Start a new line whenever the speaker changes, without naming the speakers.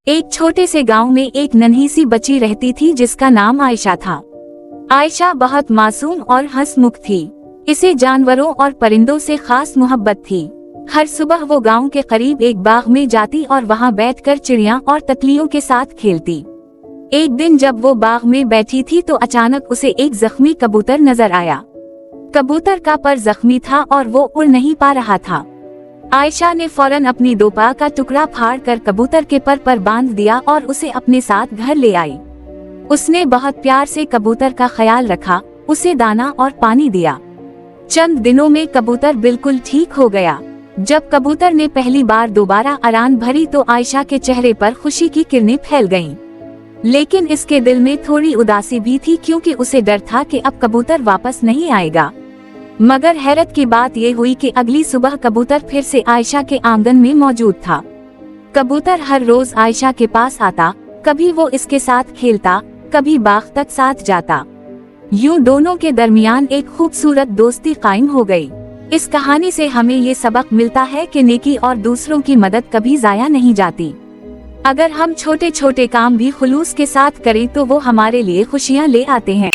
एक छोटे से गांव में एक नन्ही सी बच्ची रहती थी जिसका नाम आयशा था। आयशा बहुत मासूम और हंसमुख थी। इसे जानवरों और परिंदों से खास मोहब्बत थी। हर सुबह वो गांव के करीब एक बाग में जाती और वहां बैठकर चिड़िया और तितलियों के साथ खेलती। एक दिन जब वो बाग में बैठी थी तो अचानक उसे एक जख्मी कबूतर नजर आया। कबूतर का पर जख्मी था और वो उड़ नहीं पा रहा था। आयशा ने फौरन अपनी दोपा का टुकड़ा फाड़कर कबूतर के पर बांध दिया और उसे अपने साथ घर ले आई। उसने बहुत प्यार से कबूतर का ख्याल रखा, उसे दाना और पानी दिया। चंद दिनों में कबूतर बिल्कुल ठीक हो गया। जब कबूतर ने पहली बार दोबारा उड़ान भरी तो आयशा के चेहरे पर खुशी की किरणें फैल गईं। लेकिन इसके दिल में थोड़ी उदासी भी थी क्योंकि उसे डर था कि अब कबूतर वापस नहीं आएगा। मगर हैरत की बात ये हुई कि अगली सुबह कबूतर फिर से आयशा के आंगन में मौजूद था। कबूतर हर रोज आयशा के पास आता, कभी वो इसके साथ खेलता, कभी बाग तक साथ जाता। यूं दोनों के दरमियान एक खूबसूरत दोस्ती कायम हो गई। इस कहानी से हमें ये सबक मिलता है कि नेकी और दूसरों की मदद कभी जाया नहीं जाती। अगर हम छोटे छोटे काम भी खुलूस के साथ करें तो वो हमारे लिए खुशियां ले आते हैं।